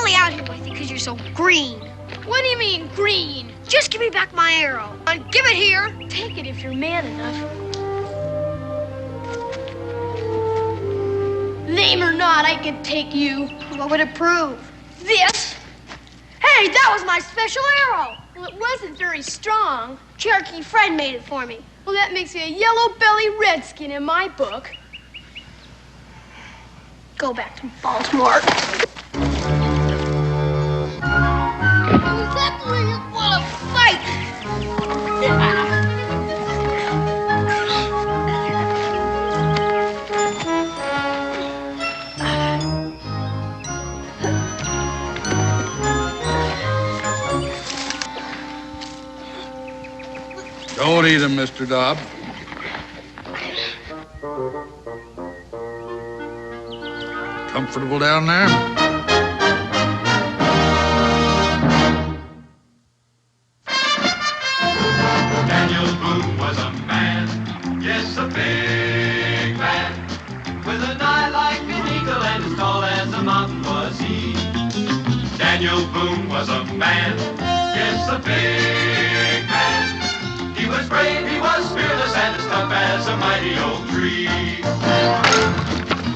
only out here with you because you're so green. What do you mean, green? Just give me back my arrow. Give it here. Take it if you're man enough. Lame or not, I could take you. What would it prove? This. Hey, that was my special arrow. Well, it wasn't very strong. Cherokee Fred made it for me. Well, that makes you a yellow-belly redskin in my book. Go back to Baltimore. Exactly, you want to fight. Don't eat him, Mr. Dobb. Comfortable down there? Daniel Boone was a man, yes, a big man, with an eye like an eagle and as tall as a mountain was he. Daniel Boone was a man, yes, a big man. He was brave, he was fearless, and as tough as a mighty oak tree.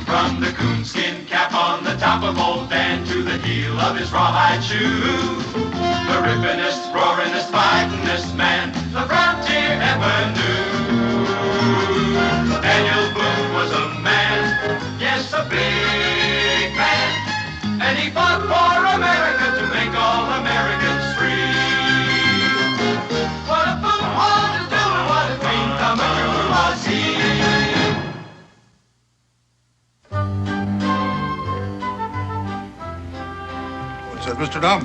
From the coonskin cap on the top of old Dan to the heel of his rawhide shoe, the rippinest, roaringest, fightingest man the frontier ever knew. Daniel Boone was a man, yes, a big man, and he fought for America to make all Americans free. What a Boone wanted to do and what a dream come true was he. What's that, Mr. Dobb?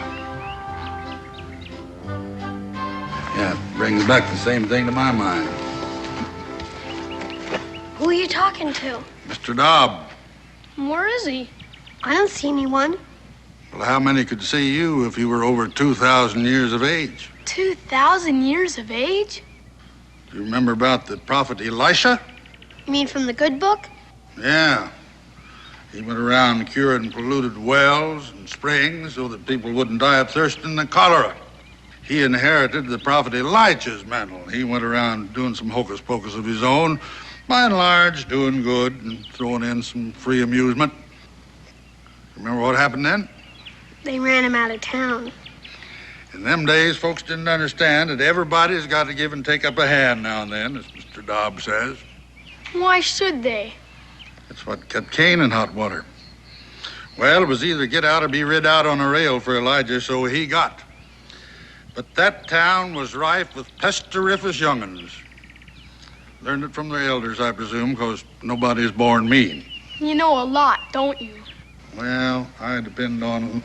Yeah, it brings back the same thing to my mind. Who are you talking to? Mr. Dobb. Where is he? I don't see anyone. Well, how many could see you if you were over 2,000 years of age? 2,000 years of age? Do you remember about the prophet Elisha? You mean from the good book? Yeah. He went around curing polluted wells and springs so that people wouldn't die of thirst and the cholera. He inherited the prophet Elijah's mantle. He went around doing some hocus pocus of his own, by and large doing good and throwing in some free amusement. Remember what happened then? They ran him out of town. In them days, folks didn't understand that everybody's got to give and take up a hand now and then, as Mr. Dobb says. Why should they? That's what kept Cain in hot water. Well, it was either get out or be rid out on a rail for Elijah, so he got. But that town was rife with pesteriferous young'uns. Learned it from their elders, I presume, because nobody's born mean. You know a lot, don't you? Well, I depend on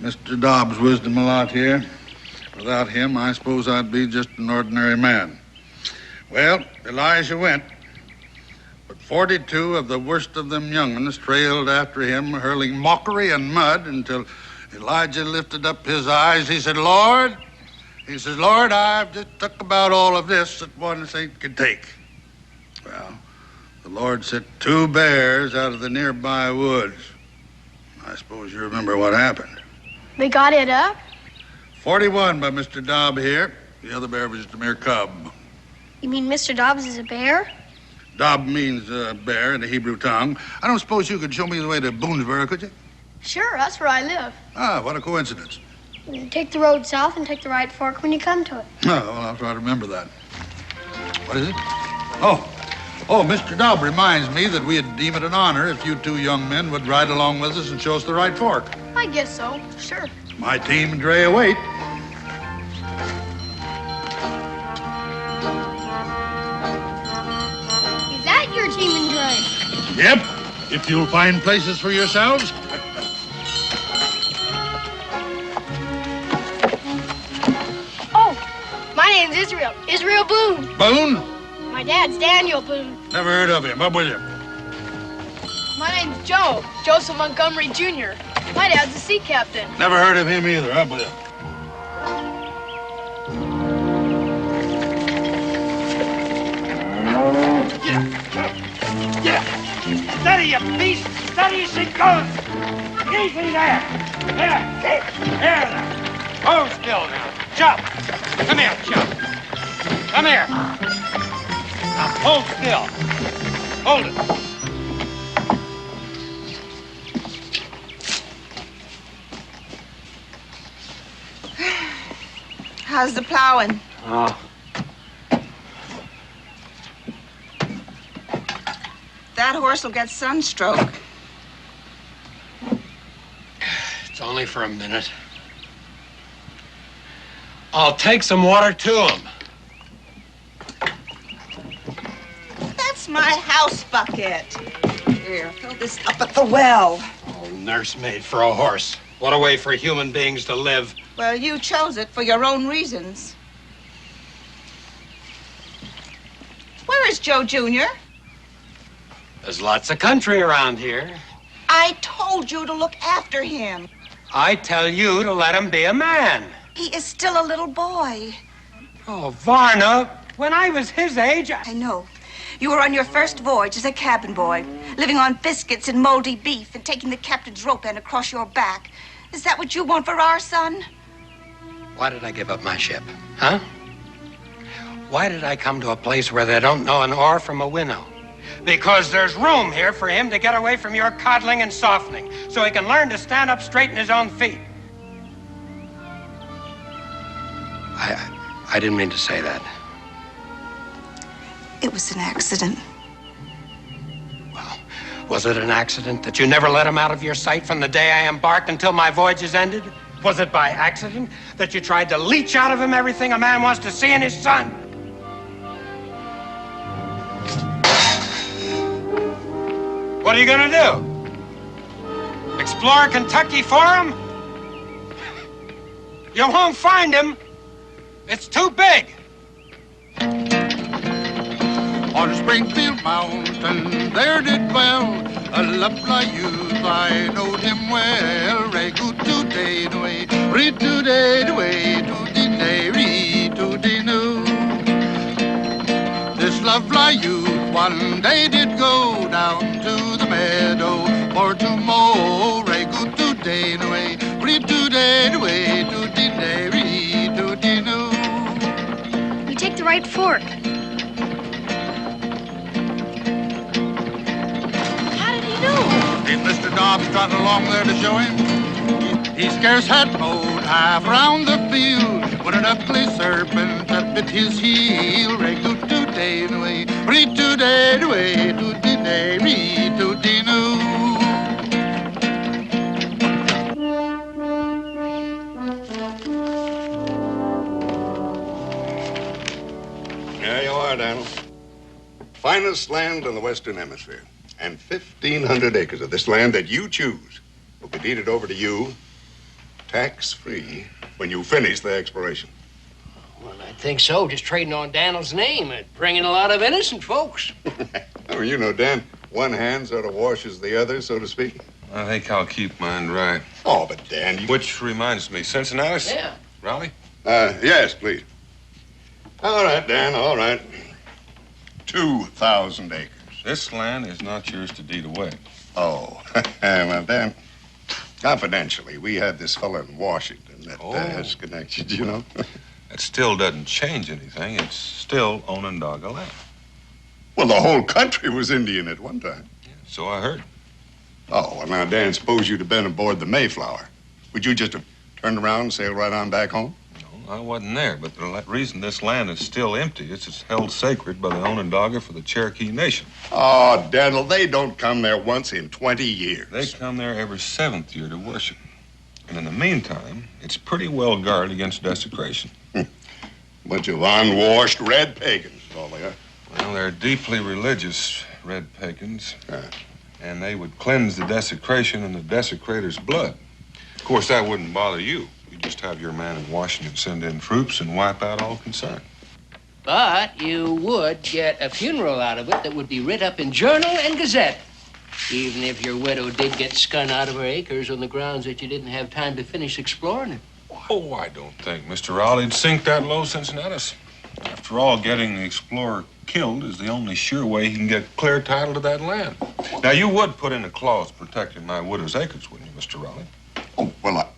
Mr. Dobb's wisdom a lot here. Without him, I suppose I'd be just an ordinary man. Well, Elijah went. But 42 of the worst of them young'uns trailed after him, hurling mockery and mud until Elijah lifted up his eyes. He said, Lord, I've just took about all of this that one saint could take. Well, the Lord sent 2 bears out of the nearby woods. I suppose you remember what happened. They got it up? 41 by Mr. Dobb here. The other bear was just a mere cub. You mean Mr. Dobbs is a bear? Dobb means bear in the Hebrew tongue. I don't suppose you could show me the way to Boonesboro, could you? Sure, that's where I live. Ah, what a coincidence. You take the road south and take the right fork when you come to it. Oh, well, I'll try to remember that. What is it? Oh, Mr. Dobb reminds me that we'd deem it an honor if you 2 young men would ride along with us and show us the right fork. I guess so, sure. My team and Dre await. Is that your team and Dre? Yep, if you'll find places for yourselves. Oh, my name's Israel. Israel Boone. Boone? My dad's Daniel Boone. Never heard of him. Up with you. My name's Joe. Joseph Montgomery Jr. My dad's a sea captain. Never heard of him either. Up with you. Steady, you beast! Steady as she goes! Easy there! There! There now! Hold still now! Jump! Come here, jump! Come here! Now hold still! Hold it! How's the plowing? Oh. That horse will get sunstroke. It's only for a minute. I'll take some water to him. That's my house bucket. Here, fill this up at the well. Oh, nursemaid for a horse. What a way for human beings to live. Well, you chose it for your own reasons. Where is Joe Jr.? There's lots of country around here. I told you to look after him. I tell you to let him be a man. He is still a little boy. Oh, Varna, when I was his age, I know. You were on your first voyage as a cabin boy, living on biscuits and moldy beef and taking the captain's rope end across your back. Is that what you want for our son? Why did I give up my ship, huh? Why did I come to a place where they don't know an oar from a winnow? Because there's room here for him to get away from your coddling and softening, so he can learn to stand up straight in his own feet. I didn't mean to say that. It was an accident. Well, was it an accident that you never let him out of your sight from the day I embarked until my voyage is ended? Was it by accident that you tried to leech out of him everything a man wants to see in his son? What are you gonna do? Explore Kentucky for him? You won't find him. It's too big. On Springfield Mountain, there did dwell a lovely youth. I knowed him well. Re good today, way, re today, way, to the day, re to the new. This lovely youth one day did go down to the meadow for to mow. Re good today, way, re today, way, to the day, re to the new. You take the right fork. If Mr. Dobbs trotted along there to show him, he scarce had mowed half round the field when an ugly serpent that bit his heel. Re to day way, re to day way, to the day, re to the new. There you are, Daniel. Finest land in the Western Hemisphere. And 1,500 acres of this land that you choose will be deeded over to you, tax-free, when you finish the exploration. Well, I think so. Just trading on Daniel's name and bringing a lot of innocent folks. Oh, you know, Dan, one hand sort of washes the other, so to speak. I think I'll keep mine dry. Oh, but Dan, you... Which reminds me, Cincinnati? Yeah. Raleigh? Yes, please. All right, Dan, all right. 2,000 acres. This land is not yours to deed away. Oh, well, Dan, confidentially, we had this fella in Washington that has connections, you know. That still doesn't change anything. It's still Onondaga land. Well, the whole country was Indian at one time. Yeah, so I heard. Oh, well, now, Dan, suppose you'd have been aboard the Mayflower. Would you just have turned around and sailed right on back home? No, I wasn't there, but the reason this land is still empty is it's held sacred by the Onondaga for the Cherokee Nation. Oh, Daniel, they don't come there once in 20 years. They come there every 7th year to worship. And in the meantime, it's pretty well guarded against desecration. Bunch of unwashed red pagans, is all they are. Well, they're deeply religious red pagans. And they would cleanse the desecration in the desecrator's blood. Of course, that wouldn't bother you. You just have your man in Washington send in troops and wipe out all concern. But you would get a funeral out of it that would be writ up in Journal and Gazette. Even if your widow did get skun out of her acres on the grounds that you didn't have time to finish exploring it. Oh, I don't think Mr. Raleigh'd sink that low, Cincinnatus. After all, getting the explorer killed is the only sure way he can get clear title to that land. Now, you would put in a clause protecting my widow's acres, wouldn't you, Mr. Raleigh? Oh, well,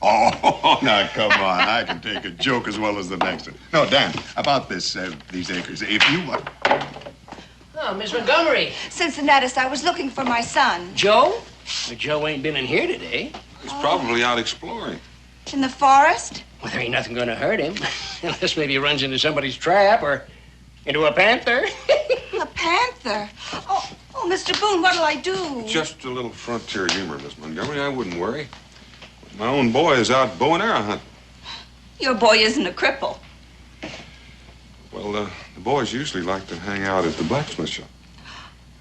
Oh, now, come on. I can take a joke as well as the next one. No, Dan, about these acres. If you want... Oh, Miss Montgomery. Cincinnatus, I was looking for my son. Joe? But Joe ain't been in here today. He's probably out exploring. In the forest? Well, there ain't nothing going to hurt him. Unless maybe he runs into somebody's trap or into a panther. A panther? Oh, Mr. Boone, what'll I do? Just a little frontier humor, Miss Montgomery. I wouldn't worry. My own boy is out bow and arrow hunting. Your boy isn't a cripple. Well, the boys usually like to hang out at the blacksmith shop.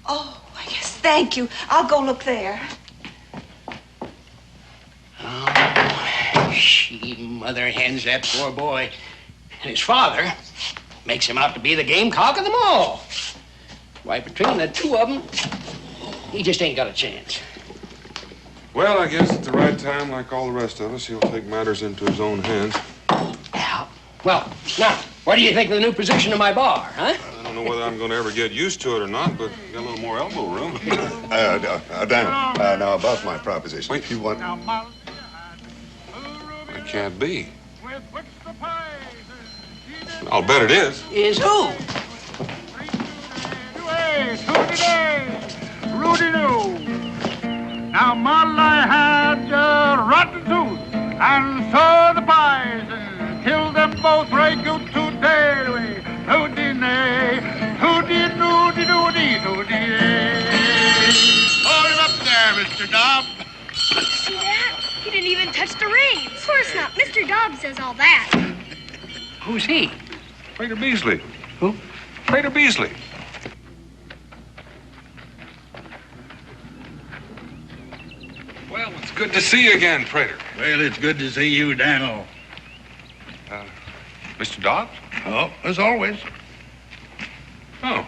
Oh, yes, thank you. I'll go look there. Oh, she mother hens that poor boy. And his father makes him out to be the gamecock of them all. Why, between the two of them, he just ain't got a chance. Well, I guess at the right time, like all the rest of us, he'll take matters into his own hands. Yeah. Well, now, what do you think of the new position of my bar, huh? I don't know whether I'm going to ever get used to it or not, but got a little more elbow room. Dan, now about my proposition. Wait, you want... It can't be. I'll bet it is. Is who? Rudy-doo. Now, Molly had a rotten tooth, and so the bison killed them both right good today. Hooty-nay, hooty-doody-doody-doody. Hold him up there, Mr. Dobbs. See that? He didn't even touch the reins. Of course not. Mr. Dobbs says all that. Who's he? Prater Beasley. Who? Prater Beasley. Well, it's good to see you again, Prater. Well, it's good to see you, Daniel. Mr. Dobbs? Oh, as always. Oh.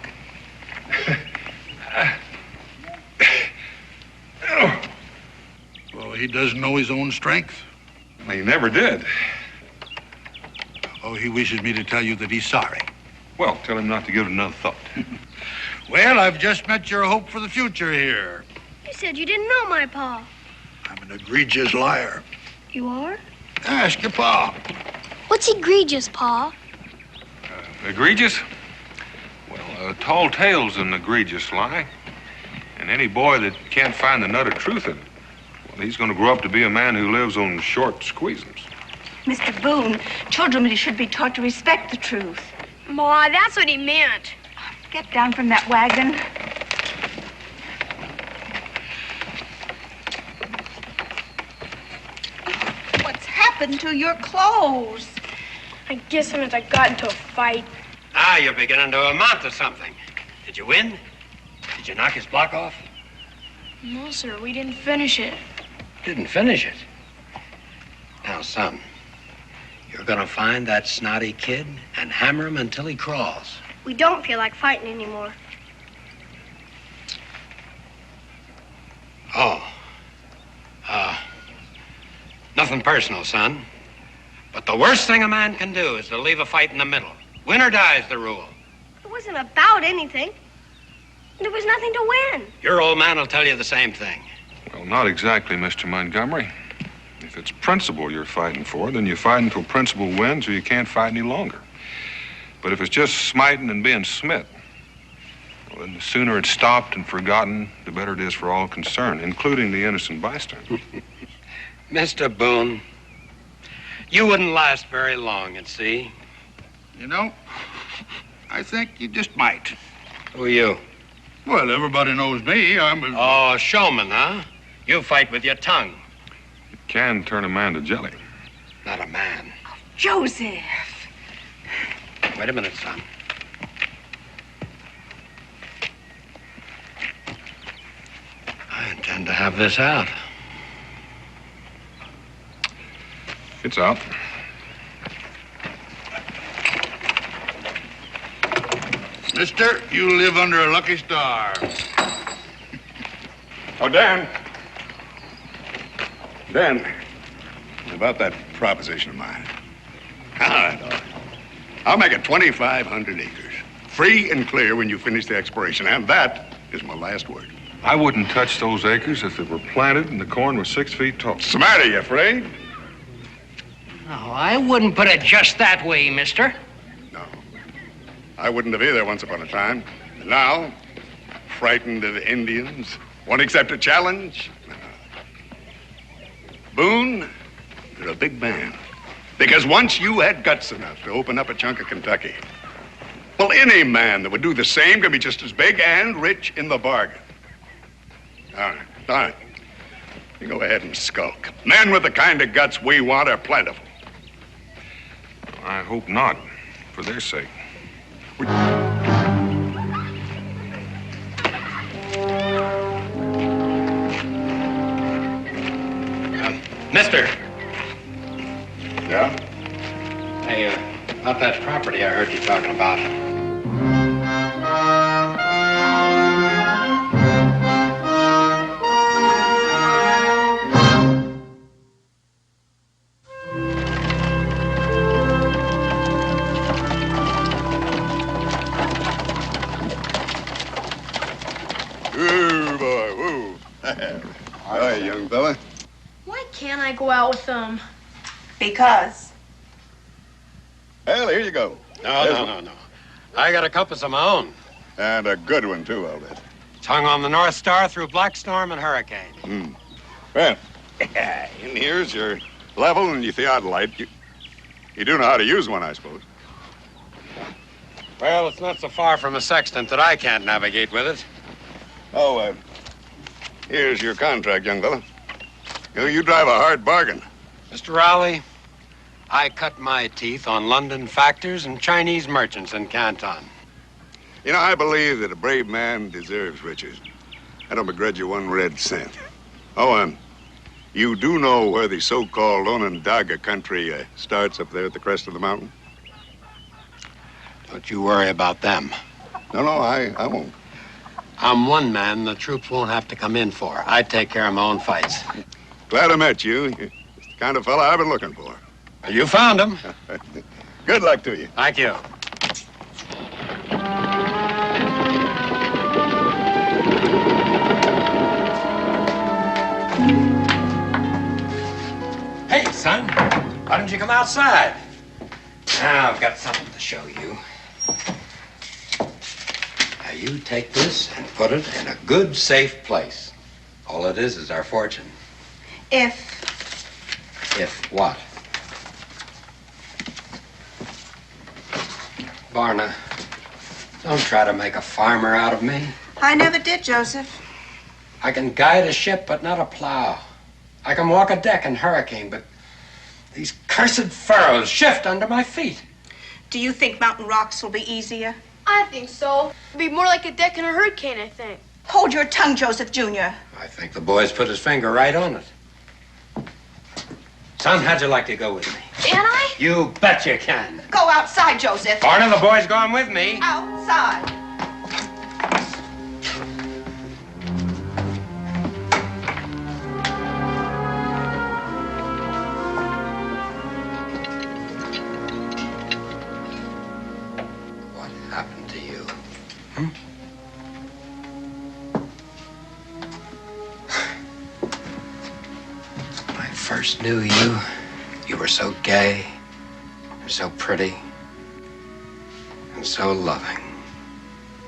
Well, he doesn't know his own strength. He never did. Oh, he wishes me to tell you that he's sorry. Well, tell him not to give it another thought. Well, I've just met your hope for the future here. You said you didn't know my pa. I'm an egregious liar. You are? Ask your pa. What's egregious, Pa? Egregious? Well, a tall tale's an egregious lie. And any boy that can't find the nut of truth in it, well, he's going to grow up to be a man who lives on short squeezins. Mr. Boone, children should be taught to respect the truth. Ma, that's what he meant. Get down from that wagon. What's happened to your clothes? I guess I got into a fight. Ah, you're beginning to amount to something. Did you win? Did you knock his block off? No, sir, we didn't finish it. Didn't finish it. Now, son, you're gonna find that snotty kid and hammer him until he crawls. We don't feel like fighting anymore. Oh. Nothing personal, son. But the worst thing a man can do is to leave a fight in the middle. Win or die is the rule. It wasn't about anything. There was nothing to win. Your old man will tell you the same thing. Well, not exactly, Mr. Montgomery. If it's principle you're fighting for, then you fight until principle wins or you can't fight any longer. But if it's just smiting and being smit, well, then the sooner it's stopped and forgotten, the better it is for all concerned, including the innocent bystander. Mr. Boone, you wouldn't last very long at sea. You know, I think you just might. Who are you? Well, everybody knows me. I'm a... Oh, showman, huh? You fight with your tongue. It can turn a man to jelly. Not a man. Joseph. Wait a minute, son. I intend to have this out. It's out. Mister, you live under a lucky star. Oh, Dan. Dan, about that proposition of mine. I'll make it 2,500 acres. Free and clear when you finish the exploration, and that is my last word. I wouldn't touch those acres if they were planted and the corn was 6 feet tall. What's the matter, you afraid? No, I wouldn't put it just that way, mister. No. I wouldn't have either once upon a time. And now, frightened of Indians, won't accept a challenge? Boone, you're a big man. Because once you had guts enough to open up a chunk of Kentucky, well, any man that would do the same can be just as big and rich in the bargain. All right. You go ahead and skulk. Men with the kind of guts we want are plentiful. I hope not, for their sake. Mister. Yeah? Hey, about that property I heard you talking about. Ooh, boy, woo. Hi, young fella. Why can't I go out with them? Because. Well, here you go. No. I got a compass of my own. And a good one, too, I'll bet. It's hung on the North Star through black storm and hurricane. Well, in here's your level and your theodolite. You do know how to use one, I suppose. Well, it's not so far from a sextant that I can't navigate with it. Oh, here's your contract, young fella. You drive a hard bargain. Mr. Rowley, I cut my teeth on London factors and Chinese merchants in Canton. You know, I believe that a brave man deserves riches. I don't begrudge you 1 red cent. Oh, you do know where the so-called Onondaga country starts up there at the crest of the mountain? Don't you worry about them. No, I won't. I'm one man the troops won't have to come in for. I take care of my own fights. Glad I met you. You're the kind of fella I've been looking for. You found him. Good luck to you. Thank you. Hey, son, why don't you come outside? Now, I've got something to show you. Now, you take this and put it in a good, safe place. All it is our fortune. If what? Barna, don't try to make a farmer out of me. I never did, Joseph. I can guide a ship, but not a plow. I can walk a deck in hurricane, but these cursed furrows shift under my feet. Do you think mountain rocks will be easier? I think so. It'd be more like a deck in a hurricane, I think. Hold your tongue, Joseph Jr. I think the boy's put his finger right on it. Son, how'd you like to go with me? Can I? You bet you can. Go outside, Joseph. Barna, the boy's going with me. Outside. What happened to you? When I first knew you, you were so gay, and so pretty, and so loving.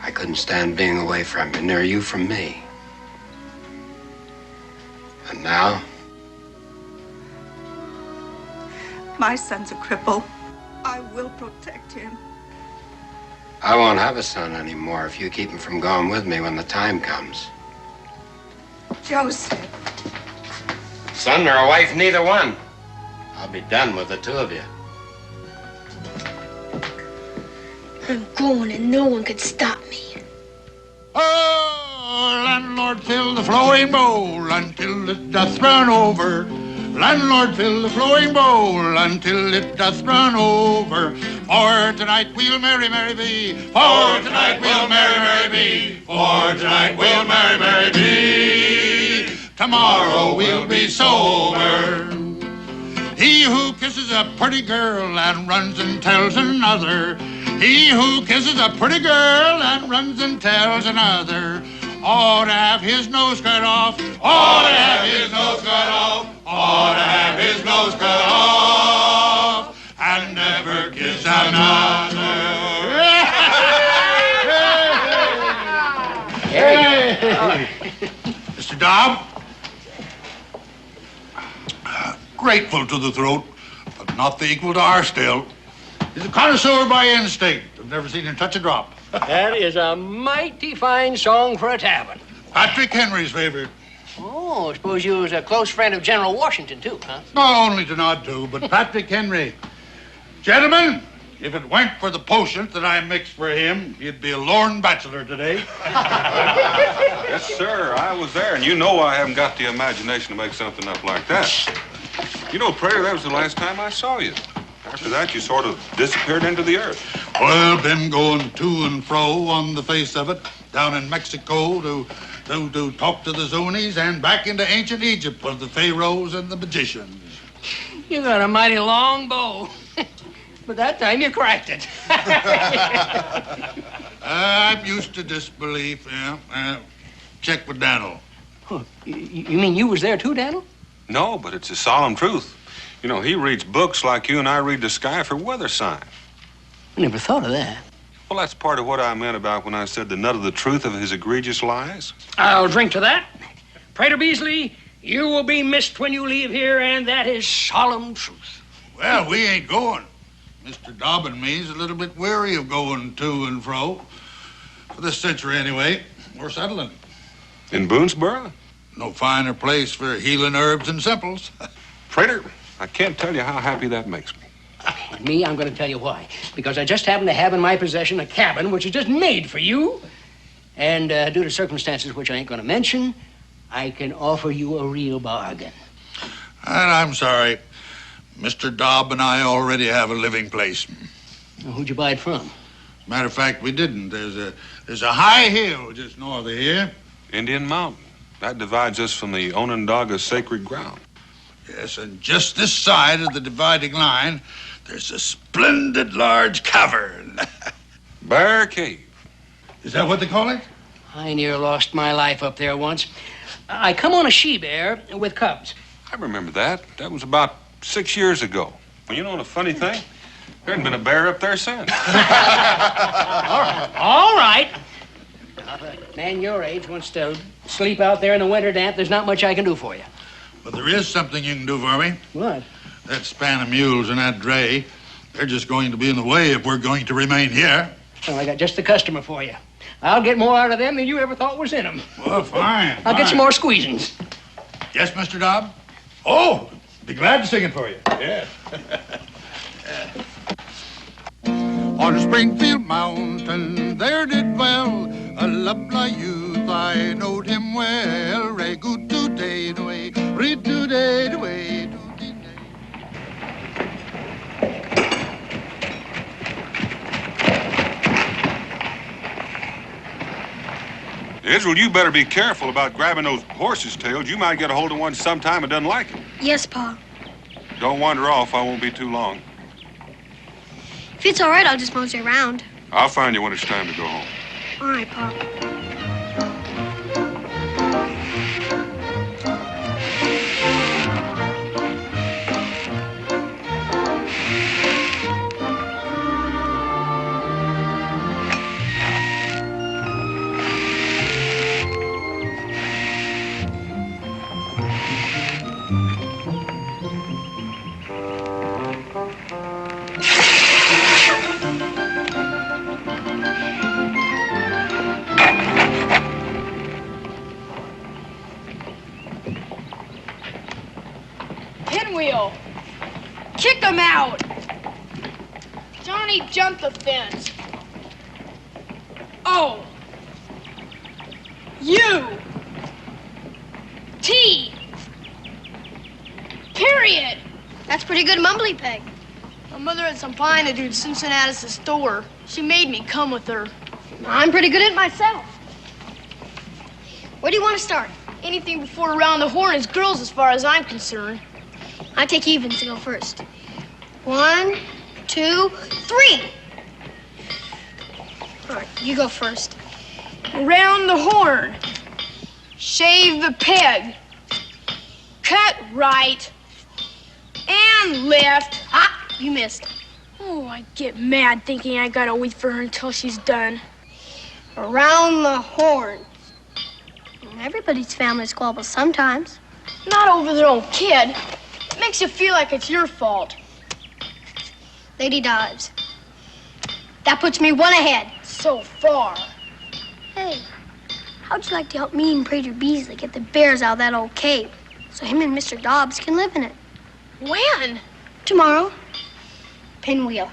I couldn't stand being away from you, nor you from me. And now? My son's a cripple. I will protect him. I won't have a son anymore if you keep him from going with me when the time comes. Joseph. Son or a wife, neither one. I'll be done with the two of you. I'm going and no one could stop me. Oh, landlord, fill the flowing bowl until it doth run over. Landlord, fill the flowing bowl until it doth run over. For tonight we'll merry, merry be. For tonight we'll merry, merry be. For tonight we'll merry, merry be. Tomorrow we'll be sober. He who kisses a pretty girl and runs and tells another. He who kisses a pretty girl and runs and tells another. ought to have his nose cut off. Ought to have his nose cut off. Ought to have his nose cut off. And never kiss another. Mr. Dobb, grateful to the throat, but not the equal to our still. He's a connoisseur by instinct. I've never seen him touch a drop. That is a mighty fine song for a tavern. Patrick Henry's favorite. Oh, I suppose you was a close friend of General Washington, too, huh? Not only to nod to, but Patrick Henry. Gentlemen, if it weren't for the potion that I mixed for him, he'd be a lorn bachelor today. Yes, sir. I was there, and you know I haven't got the imagination to make something up like that. You know, Prater, that was the last time I saw you. After that, you sort of disappeared into the earth. Well, been going to and fro on the face of it, down in Mexico to talk to the Zunis and back into ancient Egypt with the pharaohs and the magicians. You got a mighty long bow. But that time you cracked it. I'm used to disbelief, yeah. Check with Daniel. Huh. You mean you was there too, Daniel? No, but it's a solemn truth. You know, he reads books like you and I read the sky for weather sign. I never thought of that. Well, that's part of what I meant about when I said the nut of the truth of his egregious lies. I'll drink to that. Prater Beasley, you will be missed when you leave here, and that is solemn truth. Well, we ain't going. Mr. Dobb and me's a little bit weary of going to and fro. For this century, anyway. We're settling. In Boonesboro? No finer place for healing herbs and simples. Prater, I can't tell you how happy that makes me. And me, I'm going to tell you why. Because I just happen to have in my possession a cabin which is just made for you. And due to circumstances which I ain't going to mention, I can offer you a real bargain. And I'm sorry. Mr. Dobb and I already have a living place. Well, who'd you buy it from? Matter of fact, we didn't. There's a high hill just north of here. Indian Mountain. That divides us from the Onondaga sacred ground. Yes, and just this side of the dividing line, there's a splendid large cavern. Bear Cave. Is that what they call it? I near lost my life up there once. I come on a she-bear with cubs. I remember that. That was about 6 years ago. Well, you know the funny thing? There hadn't been a bear up there since. All right. Now, if a man your age wants to sleep out there in the winter damp, there's not much I can do for you. But there is something you can do for me. What? That span of mules and that dray, they're just going to be in the way if we're going to remain here. Well, I got just the customer for you. I'll get more out of them than you ever thought was in them. Well, fine. I'll get some more squeezings. Yes, Mr. Dobb? Oh, be glad to sing it for you. Yes. On Springfield Mountain, there did dwell a lovely youth. I knowed him well. Re-goo-doo-day-do-way, re-doo-day-do-way, doo-dee-day. Israel, you better be careful about grabbing those horses' tails. You might get a hold of one sometime and doesn't like it. Yes, Pa. Don't wander off. I won't be too long. If it's all right, I'll just mosey around. I'll find you when it's time to go home. All right, Pa. Pinwheel! Kick him out! Johnny jumped the fence. O. U. T. Period. That's pretty good mumbly peg. My mother had some pine to do at Cincinnatus' store. She made me come with her. I'm pretty good at it myself. Where do you want to start? Anything before around the horn is girls as far as I'm concerned. I take evens to go first. 1, 2, 3. All right, you go first. Around the horn. Shave the pig. Cut right. And left. Ah, you missed. Oh, I get mad thinking I gotta wait for her until she's done. Around the horn. Everybody's family squabbles sometimes. Not over their own kid. It makes you feel like it's your fault. Lady Dobbs. That puts me one ahead. So far. Hey, how'd you like to help me and Prater Beasley get the bears out of that old cave so him and Mr. Dobbs can live in it? When? Tomorrow. Pinwheel.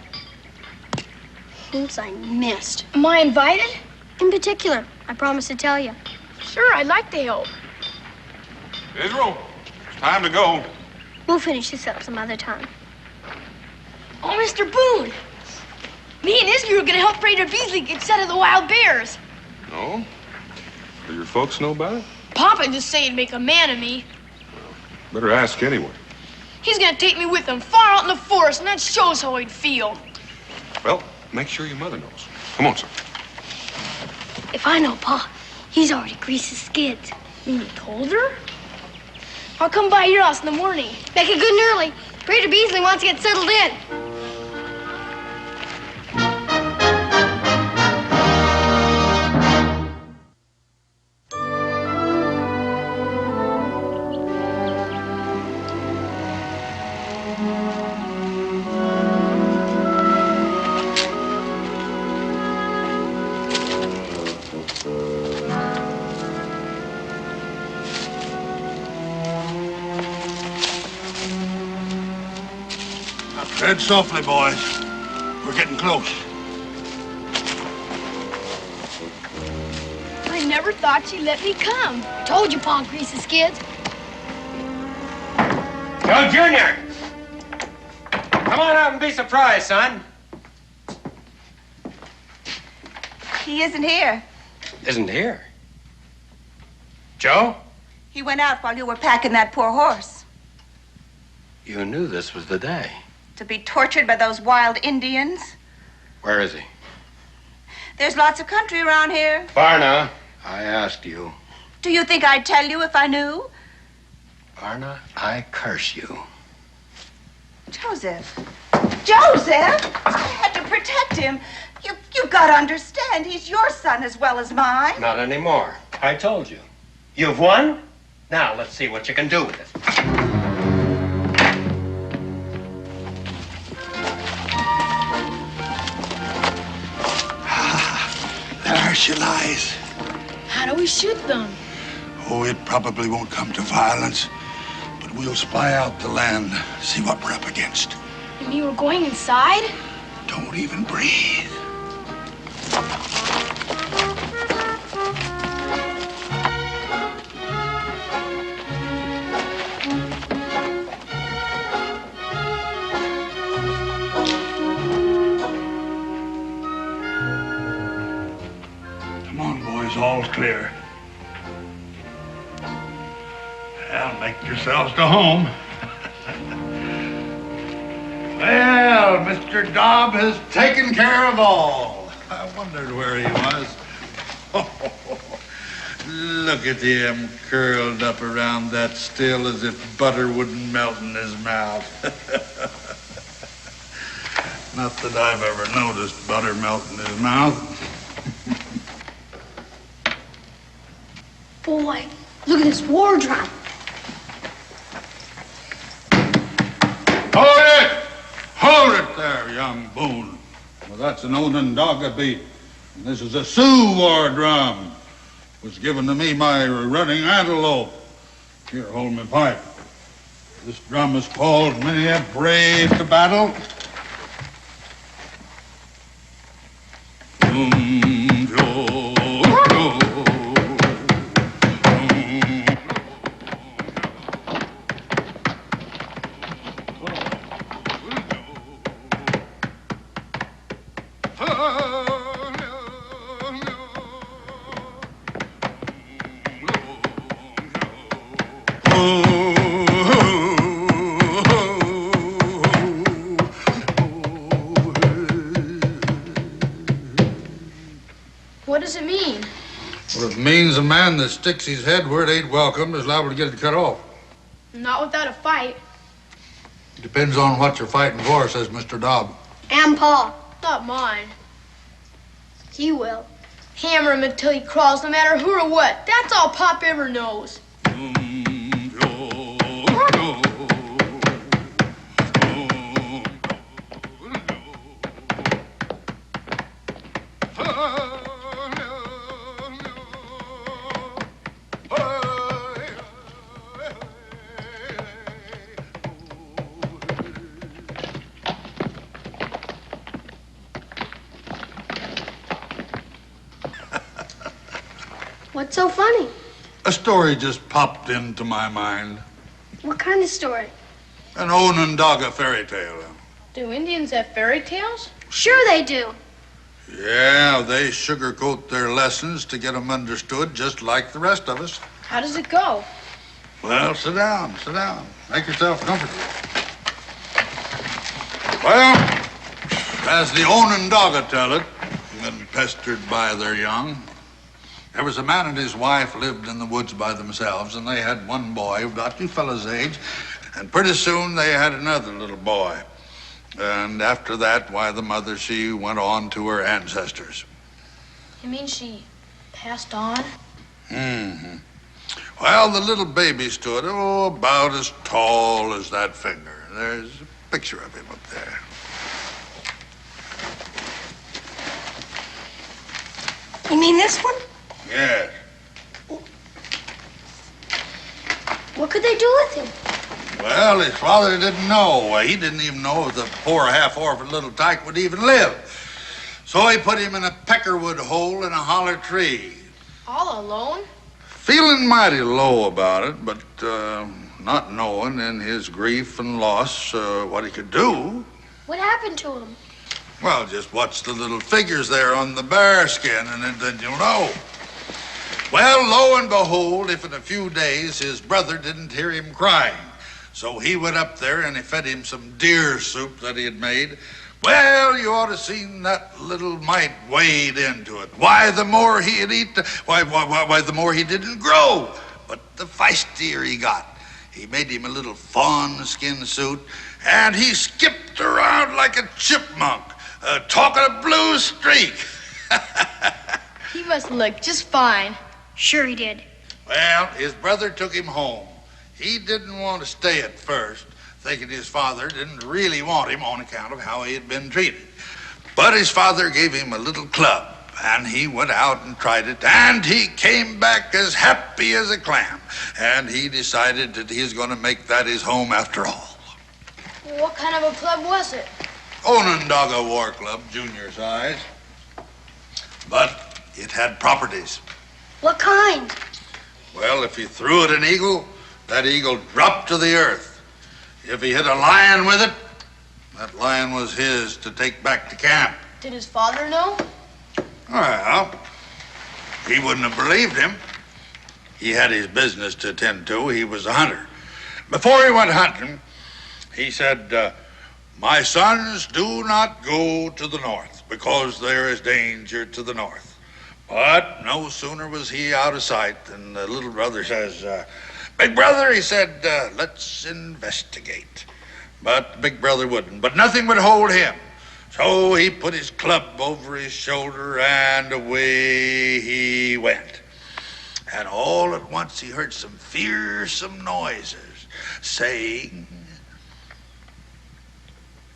Oops, I missed. Am I invited? In particular, I promised to tell you. Sure, I'd like to help. Israel, it's time to go. We'll finish this up some other time. Oh, Mr. Boone. Me and Israel are gonna help Prater Beasley get set of the wild bears. No? Do your folks know about it? Papa just said he'd make a man of me. Better ask anyway. He's gonna take me with him far out in the forest, and that shows how he'd feel. Well, make sure your mother knows. Come on, son. If I know Pa, he's already greased his skids. You told her? I'll come by your house in the morning. Make it good and early. Prater Beasley wants to get settled in. Tread softly, boys. We're getting close. I never thought she'd let me come. Told you Pa greased his skids. Joe Jr. Come on out and be surprised, son. He isn't here. Isn't here. Joe? He went out while you were packing that poor horse. You knew this was the day. To be tortured by those wild Indians. Where is he? There's lots of country around here. Varna, I asked you. Do you think I'd tell you if I knew? Varna, I curse you. Joseph. Joseph! I had to protect him. You've got to understand, he's your son as well as mine. Not anymore. I told you. You've won? Now let's see what you can do with it. There she lies. How do we shoot them? Oh, it probably won't come to violence, but we'll spy out the land, see what we're up against. You mean we're going inside? Don't even breathe. Come on, boys, all's clear. Well, make yourselves to home. Well, Mr. Dobb has taken care of all. I wondered where he was. Look at him curled up around that still as if butter wouldn't melt in his mouth. Not that I've ever noticed butter melt in his mouth. Boy, look at this war drum. Hold it! Hold it there, young Boone. Well, that's an Onondaga beat. And this is a Sioux war drum. It was given to me by running antelope. Here, hold my pipe. This drum has called many a brave to battle. What does it mean? Well, it means a man that sticks his head where it ain't welcome is liable to get it cut off. Not without a fight. Depends on what you're fighting for, says Mr. Dobb. And Pa. Not mine. He will. Hammer him until he crawls, no matter who or what. That's all Pop ever knows. What's so funny? A story just popped into my mind. What kind of story? An Onondaga fairy tale. Do Indians have fairy tales? Sure they do. Yeah, they sugarcoat their lessons to get them understood just like the rest of us. How does it go? Well, sit down, sit down. Make yourself comfortable. Well, as the Onondaga tell it, when pestered by their young, there was a man and his wife lived in the woods by themselves, and they had one boy about you fellas' age, and pretty soon they had another little boy. And after that, why, the mother, she went on to her ancestors. You mean she passed on? Mm-hmm. Well, the little baby stood, about as tall as that finger. There's a picture of him up there. You mean this one? Yes. What could they do with him? Well, his father didn't know. He didn't even know if the poor half-orphan little tyke would even live. So he put him in a peckerwood hole in a holler tree. All alone? Feeling mighty low about it, but not knowing in his grief and loss what he could do. What happened to him? Well, just watch the little figures there on the bear skin, and then you'll know. Well, lo and behold, if in a few days his brother didn't hear him crying. So he went up there and he fed him some deer soup that he had made. Well, you ought to seen that little mite wade into it. Why, the more he'd eat, why, the more he didn't grow. But the feistier he got. He made him a little fawn skin suit, and he skipped around like a chipmunk, talking a blue streak. He must look just fine. Sure he did. Well, his brother took him home. He didn't want to stay at first, thinking his father didn't really want him on account of how he had been treated. But his father gave him a little club, and he went out and tried it, and he came back as happy as a clam. And he decided that he was going to make that his home after all. What kind of a club was it? Onondaga War Club, junior size. But it had properties. What kind? Well, if he threw at an eagle, that eagle dropped to the earth. If he hit a lion with it, that lion was his to take back to camp. Did his father know? Well, he wouldn't have believed him. He had his business to attend to. He was a hunter. Before he went hunting, he said, my sons, do not go to the north because there is danger to the north. But no sooner was he out of sight than the little brother says, big brother, he said, let's investigate. But big brother wouldn't. But nothing would hold him. So he put his club over his shoulder and away he went. And all at once he heard some fearsome noises saying,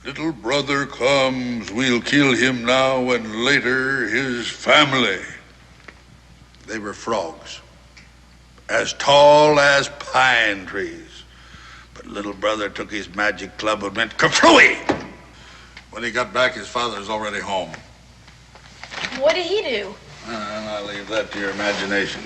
little brother comes, we'll kill him now and later his family. They were frogs, as tall as pine trees. But little brother took his magic club and went kerflooey. When he got back, his father was already home. What did he do? And I leave that to your imagination.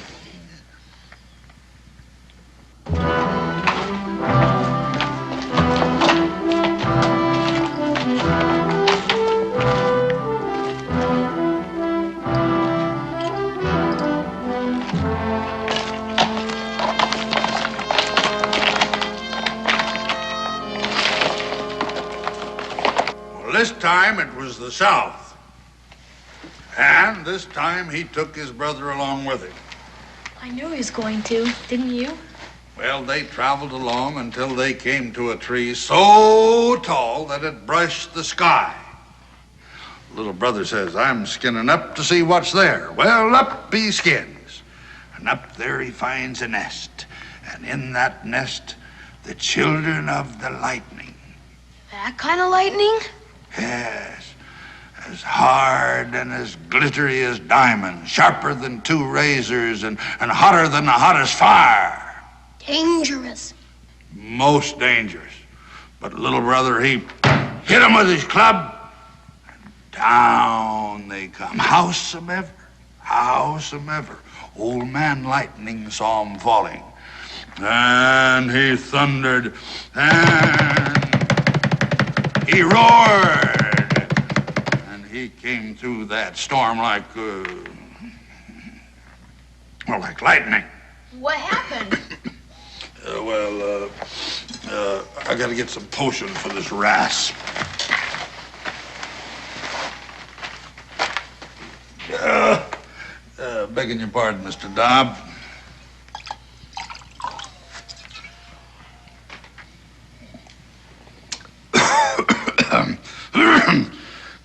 This time it was the South. And this time he took his brother along with him. I knew he was going to, didn't you? Well, they traveled along until they came to a tree so tall that it brushed the sky. Little brother says, I'm skinning up to see what's there. Well, up he skins. And up there he finds a nest. And in that nest, the children of the lightning. That kind of lightning? Yes. As hard and as glittery as diamonds, sharper than two razors, and hotter than the hottest fire. Dangerous. Most dangerous. But little brother, he hit him with his club, and down they come. Howsomever. Old man Lightning saw him falling. And he thundered, and he roared. And he came through that storm like lightning. What happened? I gotta get some potion for this rasp. Begging your pardon, Mr. Dobb.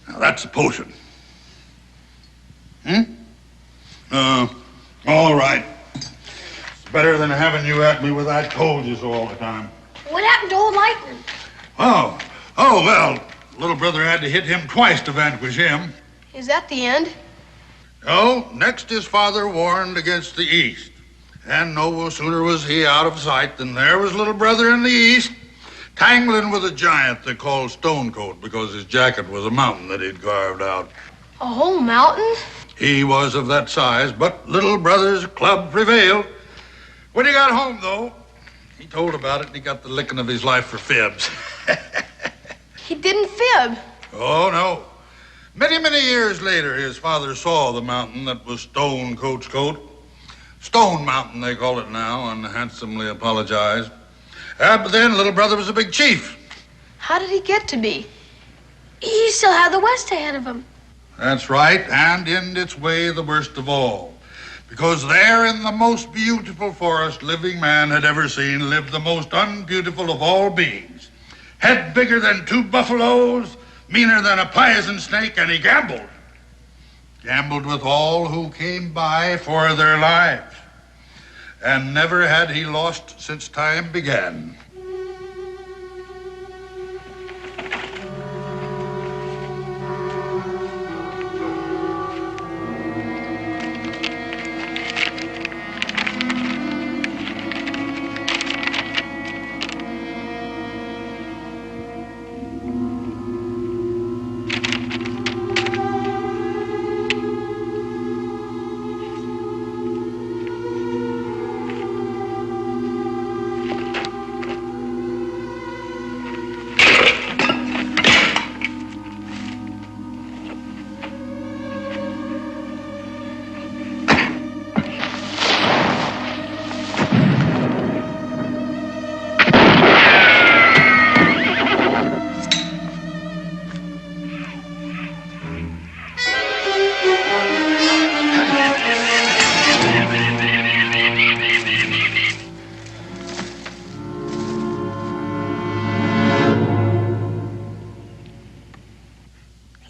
Now, that's a potion. All right. It's better than having you at me with I told you so all the time. What happened to old Lightning? Oh, well, little brother had to hit him twice to vanquish him. Is that the end? Oh, next his father warned against the east. And no sooner was he out of sight than there was little brother in the east, tangling with a giant they called Stonecoat because his jacket was a mountain that he'd carved out. A whole mountain? He was of that size, but little brother's club prevailed. When he got home, though, he told about it and he got the licking of his life for fibs. He didn't fib. Oh, no. Many years later, his father saw the mountain that was Stonecoat's coat. Stone Mountain, they call it now, and handsomely apologized. But then little brother was a big chief. How did he get to be? He still had the West ahead of him. That's right, and in its way the worst of all. Because there in the most beautiful forest living man had ever seen lived the most unbeautiful of all beings. Head bigger than two buffaloes, meaner than a poison snake, and he gambled. Gambled with all who came by for their lives. And never had he lost since time began.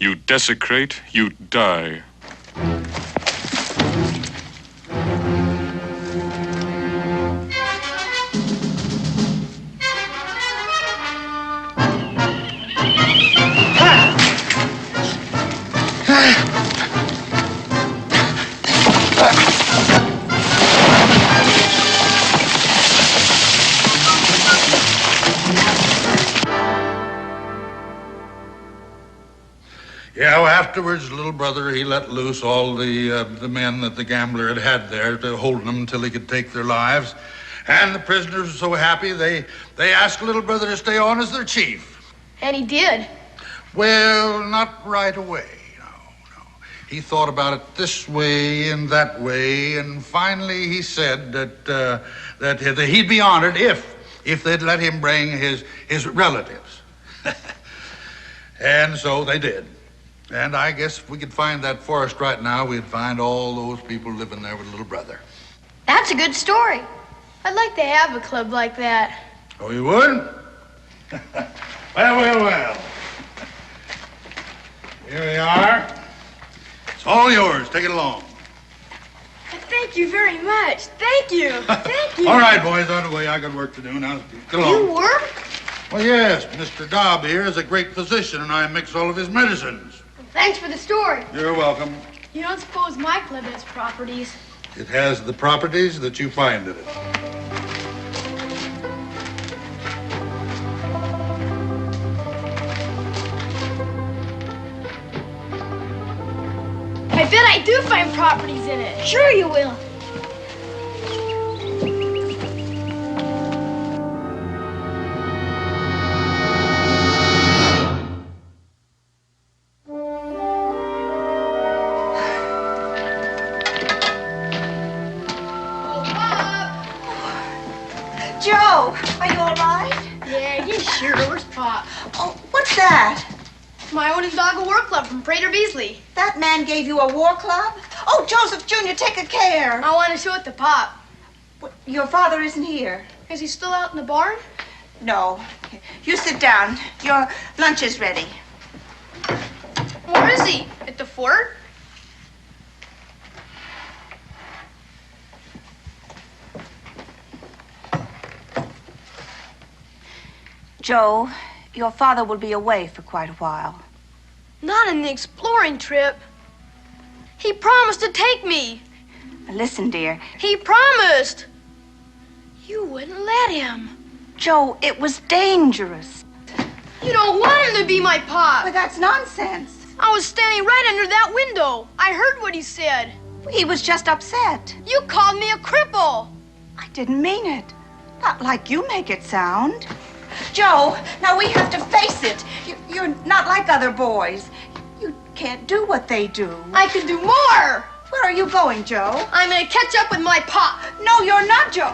You desecrate, you die. Yeah, well, afterwards, little brother, he let loose all the men that the gambler had there to hold them until he could take their lives. And the prisoners were so happy, they asked little brother to stay on as their chief. And he did. Well, not right away, no. He thought about it this way and that way, and finally he said that he'd be honored if they'd let him bring his relatives. And so they did. And I guess if we could find that forest right now, we'd find all those people living there with little brother. That's a good story. I'd like to have a club like that. Oh, you would? Well. Here we are. It's all yours. Take it along. Thank you very much. Thank you. Thank you. All right, boys, out of the way. I got work to do now. Get along. You work? Well, yes. Mr. Dobb here is a great physician, and I mix all of his medicines. Thanks for the story. You're welcome. You don't suppose my club has properties? It has the properties that you find in it. I bet I do find properties in it. Sure you will. Joe, are you all right? Yeah, he's sure. Where's Pop? Oh, what's that? My Onondaga War Club from Prater Beasley. That man gave you a war club? Oh, Joseph Jr., take a care. I want to show it to Pop. Your father isn't here. Is he still out in the barn? No. You sit down. Your lunch is ready. Where is he? At the fort? Joe, your father will be away for quite a while. Not on the exploring trip. He promised to take me. Listen, dear. He promised. You wouldn't let him. Joe, it was dangerous. You don't want him to be my Pop. But that's nonsense. I was standing right under that window. I heard what he said. He was just upset. You called me a cripple. I didn't mean it. Not like you make it sound. Joe, now we have to face it. You're not like other boys. You can't do what they do. I can do more. Where are you going, Joe? I'm gonna catch up with my Pop. No, you're not, Joe.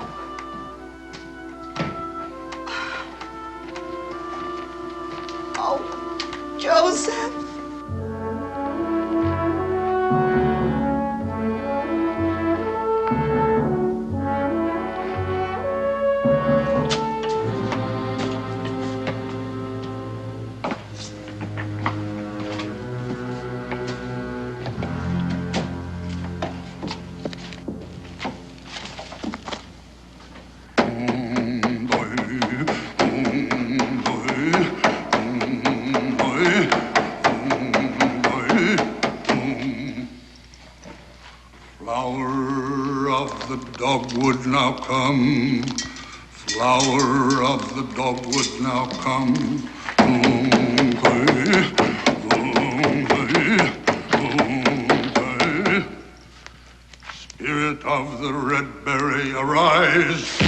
Oh, Joseph. Dogwood now come, flower of the dogwood now come. Spirit of the red berry, arise.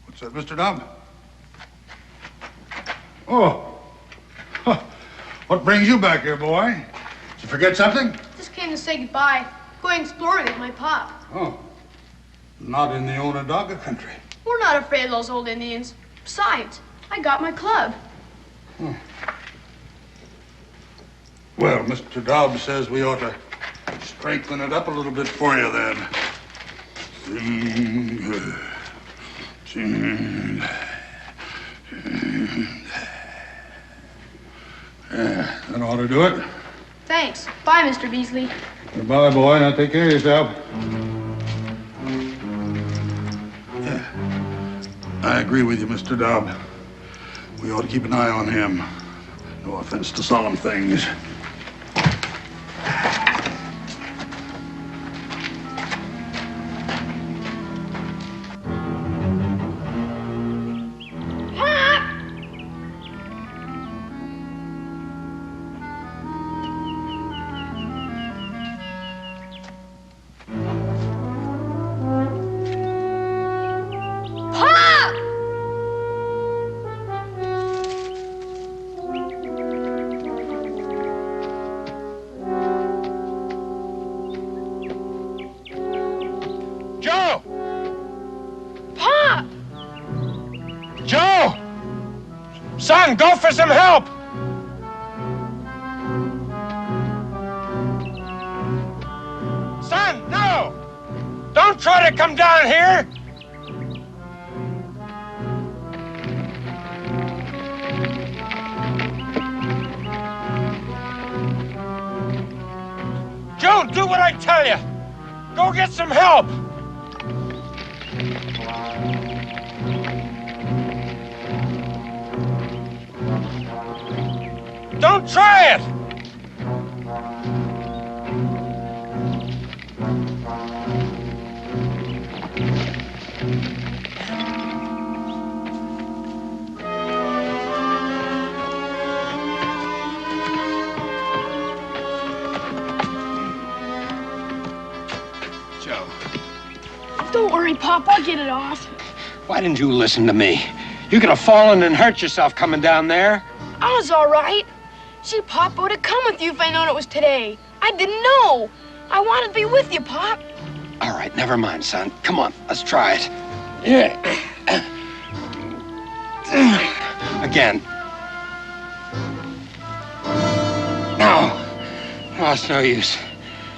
What's that, Mr. Dobb? Oh, what brings you back here, boy? Did you forget something? Just came to say goodbye. Going exploring with my Pop. Oh, not in the Onondaga country. We're not afraid of those old Indians. Besides, I got my club. Hmm. Well, Mr. Dobbs says we ought to strengthen it up a little bit for you then. Yeah, that ought to do it. Thanks. Bye, Mr. Beasley. Goodbye, boy. Now take care of yourself. Yeah, I agree with you, Mr. Dobb. We ought to keep an eye on him. No offense to solemn things. Son, go for some help! try to come down here. Joe, do what I tell you. Go get some help. Don't try it. Don't worry, Pop. I'll get it off. Why didn't you listen to me? You could have fallen and hurt yourself coming down there. I was all right. See, Pop, I would have come with you if I'd known it was today. I didn't know. I wanted to be with you, Pop. All right, never mind, son. Come on, let's try it. Yeah. Again. No. Oh, it's no use.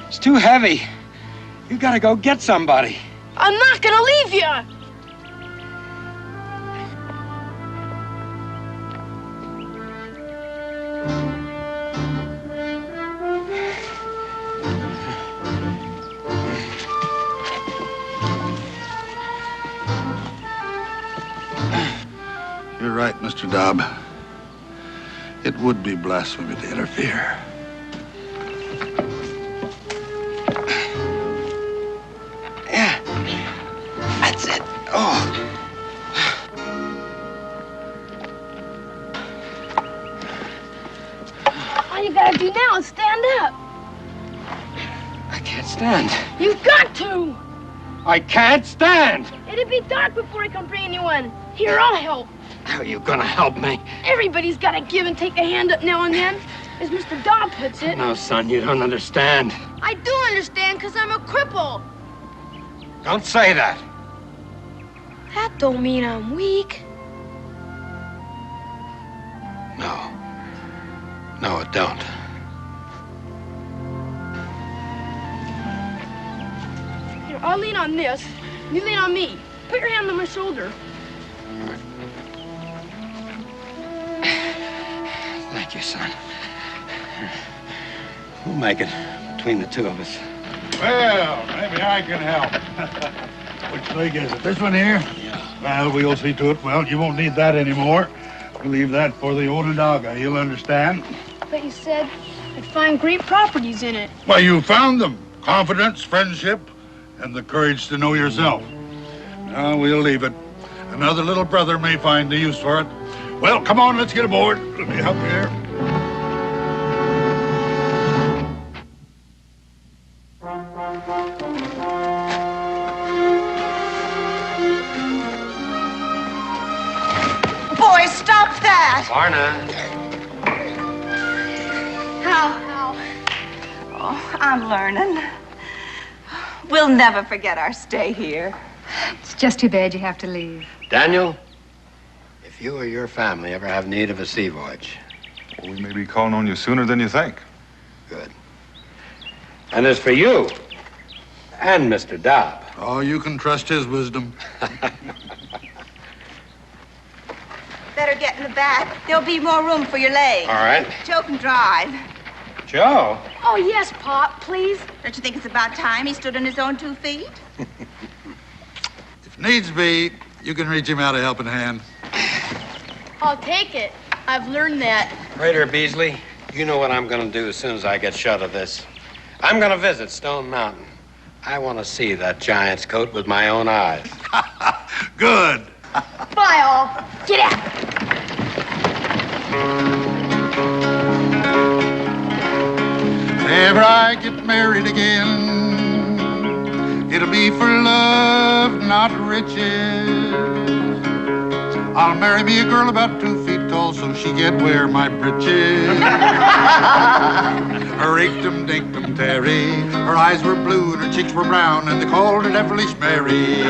It's too heavy. You gotta go get somebody. I'm not gonna leave you. You're right, Mr. Dobb. It would be blasphemy to interfere. Yeah. That's it. Oh. All you gotta do now is stand up. I can't stand. You've got to. I can't stand. It'd be dark before I come bring anyone. Here, I'll help. How are you gonna help me? Everybody's got to give and take a hand up now and then, as Mr. Dobb puts it. No, son, you don't understand. I do understand, because I'm a cripple. Don't say that. That don't mean I'm weak. No. No, it don't. Here, I'll lean on this. You lean on me. Put your hand on my shoulder. Thank you, son. We'll make it between the two of us. Well, maybe I can help. Which leg is it? This one here? Yeah. Well, we'll see to it. Well, you won't need that anymore. We'll leave that for the Onondaga. He'll understand. But you said I'd find great properties in it. Well, you found them. Confidence, friendship, and the courage to know yourself. Now, we'll leave it. Another little brother may find the use for it. Well, come on, let's get aboard. Let me help you here. Boy, stop that! Varna. How? Oh, I'm learning. We'll never forget our stay here. It's just too bad you have to leave. Daniel, if you or your family ever have need of a sea voyage. Well, we may be calling on you sooner than you think. Good. And as for you and Mr. Dobb. Oh, you can trust his wisdom. Better get in the back. There'll be more room for your legs. All right. Joe can drive. Joe? Oh, yes, Pop, please. Don't you think it's about time he stood on his own 2 feet? If needs be, you can reach him out a helping hand. I'll take it. I've learned that. Prater, Beasley, you know what I'm going to do as soon as I get shut of this. I'm going to visit Stone Mountain. I want to see that giant's coat with my own eyes. Good. Bye, all. Get out. If ever I get married again, it'll be for love, not riches. I'll marry me a girl about 2 feet tall so she can wear my breeches. Her inktum dinktum Terry, her eyes were blue and her cheeks were brown and they called her Devilish Mary.